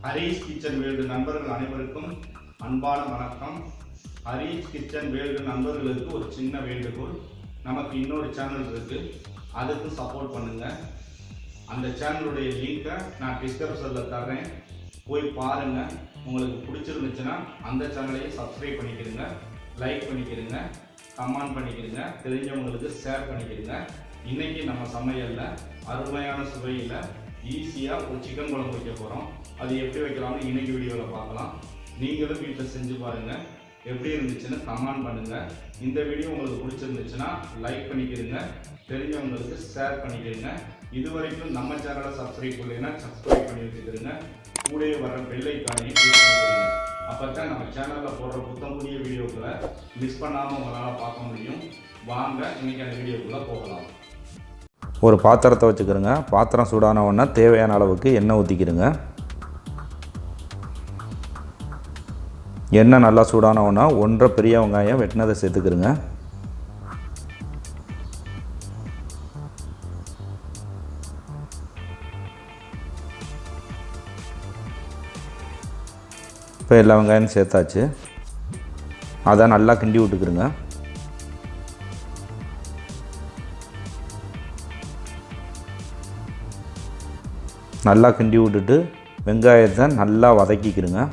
Harish kitchen world நண்பர்கள் அனைவருக்கும் அன்பான வணக்கம். ஹரிஷ் கிச்சன் வேல்டு நண்பர்களுக்கு ஒரு சின்ன வேண்டுகோள். நமக்கு இன்னொரு சேனல் இருக்கு, அதுக்கு சப்போர்ட் பண்ணுங்க. அந்த சேனலுடைய லிங்கை நான் டிஸ்கிரிப்ஷனில் தர்றேன், போய் பாருங்க. உங்களுக்கு பிடிச்சிருந்துச்சுன்னா அந்த சேனலையும் சப்ஸ்கிரைப் பண்ணிக்கிறங்க, லைக் பண்ணிக்கிறங்க, கமெண்ட் பண்ணிக்கிறங்க, தெரிஞ்சவங்களுக்கு ஷேர் பண்ணிக்கிறங்க. இன்னைக்கு நம்ம சமையலில் அருமையான சுவையில் ஈஸியாக ஒரு சிக்கன் குழம்பு வைக்க போகிறோம். அது எப்படி வைக்கலாம்னு இன்னைக்கு வீடியோவில் பார்க்கலாம். நீங்களும் வீட்டில் செஞ்சு பாருங்கள், எப்படி இருந்துச்சுன்னு கமெண்ட் பண்ணுங்கள். இந்த வீடியோ உங்களுக்கு பிடிச்சிருந்துச்சுன்னா லைக் பண்ணிக்கிறங்க, தெரிஞ்சவங்களுக்கு ஷேர் பண்ணிக்கிறங்க. இது வரைக்கும் நம்ம சேனலை சப்ஸ்கிரைப் பண்ணலைன்னா சப்ஸ்கிரைப் பண்ணி வச்சுக்கிறங்க. கூடவே வர பெல் ஐக்கானையும் கிளிக் பண்ணிக்கிறீங்க. அப்போ தான் நம்ம சேனலில் போடுற புத்தம் புதிய வீடியோக்களை மிஸ் பண்ணாமல் உங்களால் பார்க்க முடியும். வாங்க இன்னைக்கு அந்த வீடியோக்குள்ளே போகலாம். ஒரு பாத்திரத்தை வச்சுக்கிறோங்க. பாத்திரம் சூடான உடனே தேவையான அளவுக்கு எண்ணெய் ஊற்றிக்கிறோங்க. எண்ணெய் நல்லா சூடான உடனே 1.5 பெரிய வெங்காயம் வெட்டினதை சேர்த்துக்கிறோங்க. இப்போ எல்லா வெங்காயம் சேர்த்தாச்சு. அதை நல்லா கிண்டி விட்டுக்கிறோங்க. நல்லா கிண்டி விட்டுட்டு வெங்காயத்தை நல்லா வதக்கிக்கிறோங்க.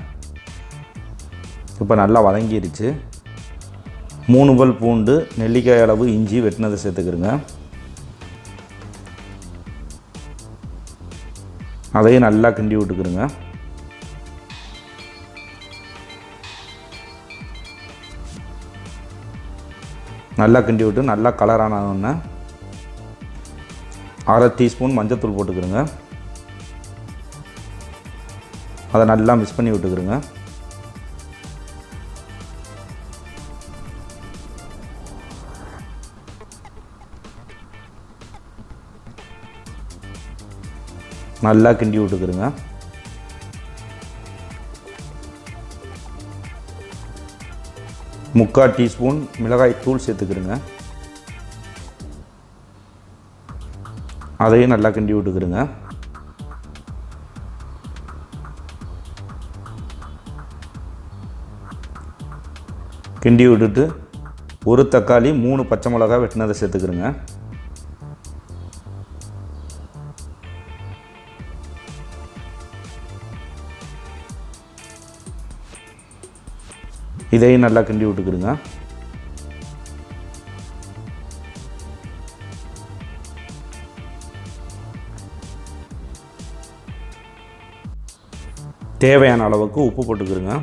இப்போ நல்லா வதங்கிருச்சு. 3 பல் பூண்டு, நெல்லிக்காய் அளவு இஞ்சி வெட்டினதை சேர்த்துக்கிறோங்க. அதையும் நல்லா கிண்டி விட்டுக்கிறோங்க. நல்லா கிண்டி விட்டு நல்லா கலரானோடனே 1/2 டீஸ்பூன் மஞ்சத்தூள் போட்டுக்கிறோங்க. அதை நல்லா மிக்ஸ் பண்ணி விட்டுக்கிறோங்க. நல்லா கிண்டி விட்டுக்கிறோங்க. முக்கால் டீஸ்பூன் மிளகாய் தூள் சேர்த்துக்கிறோங்க. அதையும் நல்லா கிண்டி விட்டுக்கிறோங்க. கிண்டி விட்டுட்டு ஒரு தக்காளி, 3 பச்சை மிளகாய் வெட்டினதை சேர்த்துக்கிறோங்க. இதையும் நல்லா கிண்டி விட்டுக்கிறோங்க. தேவையான அளவுக்கு உப்பு போட்டுக்கிறோங்க.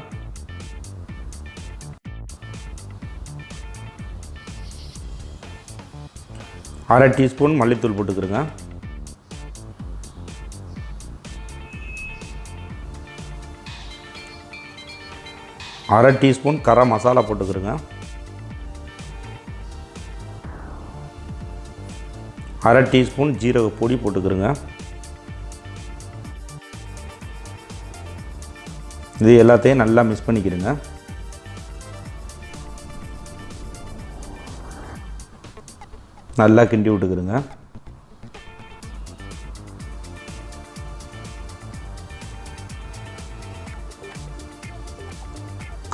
அரை டீஸ்பூன் மல்லித்தூள் போட்டுக்கிறோங்க. அரை டீஸ்பூன் கரம் மசாலா போட்டுக்கிறோங்க. அரை டீஸ்பூன் ஜீரக பொடி போட்டுக்கிறோங்க. இது எல்லாத்தையும் நல்லா மிக்ஸ் பண்ணிக்கிறோங்க. நல்லா கிண்டி விட்டுக்கிறோங்க.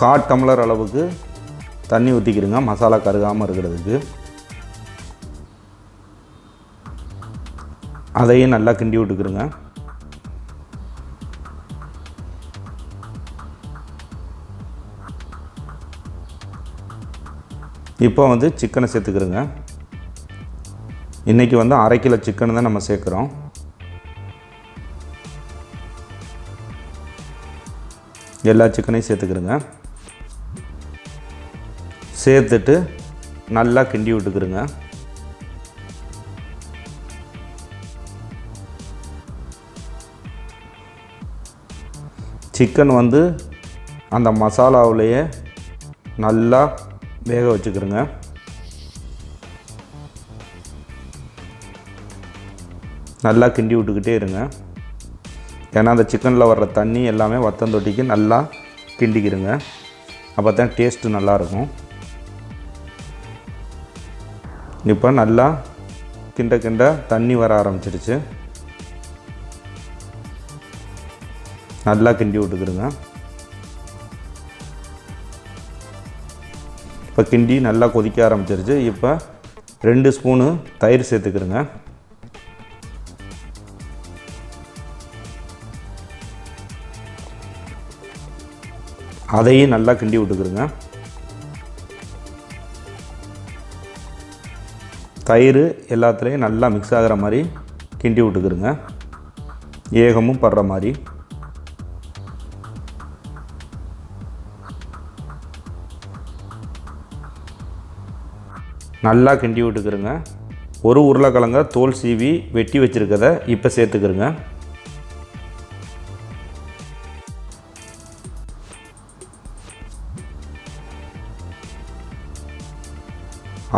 கால் டம்ளர் அளவுக்கு தண்ணி ஊற்றிக்கிறோங்க, மசாலா கருகாமல் இருக்கிறதுக்கு. அதையும் நல்லா கிண்டி விட்டுக்கிறோங்க. இப்போ சிக்கனை சேர்த்துக்கிறோங்க. இன்றைக்கி 1/2 கிலோ சிக்கன் தான் நம்ம சேர்க்குறோம். எல்லா சிக்கனையும் சேர்த்துக்கிறோங்க. சேர்த்துட்டு நல்லா கிண்டி விட்டுக்கிறோங்க. சிக்கன் அந்த மசாலாவிலேயே நல்லா வேக வச்சுக்கிறோங்க. நல்லா கிண்டி விட்டுக்கிட்டே இருங்க. ஏன்னா அந்த சிக்கனில் வர்ற தண்ணி எல்லாமே வத்தந்தொட்டிக்கு நல்லா கிண்டிக்கிறோங்க. அப்போ தான் டேஸ்ட்டு நல்லாயிருக்கும். இப்போ நல்லா கிண்ட கிண்ட தண்ணி வர ஆரம்பிச்சிருச்சு. நல்லா கிண்டி விட்டுக்கிறங்க. இப்போ கிண்டி நல்லா கொதிக்க ஆரம்பிச்சிருச்சு. இப்போ 2 ஸ்பூனு தயிர் சேர்த்துக்கிறங்க. அதையும் நல்லா கிண்டி விட்டுக்கிறங்க. தயிர் எல்லாத்துலேயும் நல்லா மிக்ஸ் ஆகிற மாதிரி கிண்டி விட்டுக்கிறங்க. ஏகமும் படுற மாதிரி. நல்லா கிண்டி விட்டுக்கிறங்க. ஒரு உருளைக்கிழங்க தோல் சீவி வெட்டி வச்சுருக்கதை இப்போ சேர்த்துக்கிறங்க.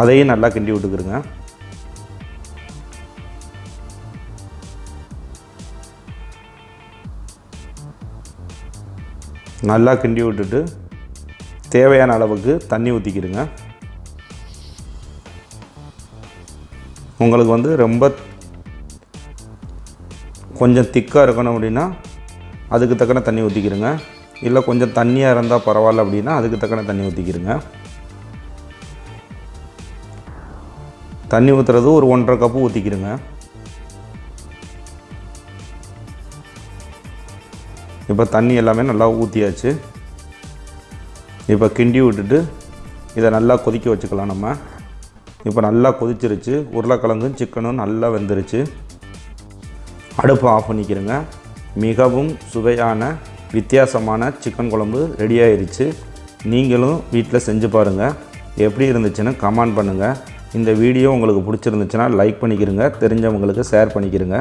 அதையும் நல்லா கிண்டி விட்டுக்கிறங்க. நல்லா கிண்டி விட்டுட்டு தேவையான அளவுக்கு தண்ணி ஊற்றிக்கிறங்க. உங்களுக்கு ரொம்ப கொஞ்சம் திக்காக இருக்கணும் அப்படின்னா அதுக்கு தக்கன தண்ணி ஊற்றிக்கிறங்க. இல்லை கொஞ்சம் தண்ணியாக இருந்தால் பரவாயில்ல அப்படின்னா அதுக்கு தக்கன தண்ணி ஊற்றிக்கிறங்க. தண்ணி ஊற்றுறது ஒரு 1.5 கப்பு ஊற்றிக்கிறங்க. இப்போ தண்ணி எல்லாமே நல்லா ஊற்றியாச்சு. இப்போ கிண்டி விட்டுட்டு இதை நல்லா கொதிக்க வச்சுக்கலாம் நம்ம. இப்போ நல்லா கொதிச்சிருச்சு. உருளைக்கிழங்கும் சிக்கனும் நல்லா வெந்துருச்சு. அடுப்பை ஆஃப் பண்ணிக்கிறங்க. மிகவும் சுவையான வித்தியாசமான சிக்கன் குழம்பு ரெடி ஆயிருச்சு. நீங்களும் வீட்டில் செஞ்சு பாருங்கள். எப்படி இருந்துச்சுன்னு கமெண்ட் பண்ணுங்கள். இந்த வீடியோ உங்களுக்கு பிடிச்சிருந்துச்சுன்னா லைக் பண்ணிக்கிறங்க. தெரிஞ்சவங்களுக்கு ஷேர் பண்ணிக்கிறங்க.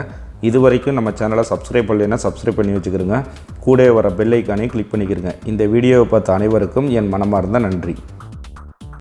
இது வரைக்கும் நம்ம சேனலை சப்ஸ்கிரைப் பண்ணலைன்னா சப்ஸ்கிரைப் பண்ணி வச்சுக்கிறங்க. கூட வர பெல் ஐக்கானையும் கிளிக் பண்ணிக்கிறங்க. இந்த வீடியோவை பார்த்த அனைவருக்கும் என் மனமார்ந்த நன்றி.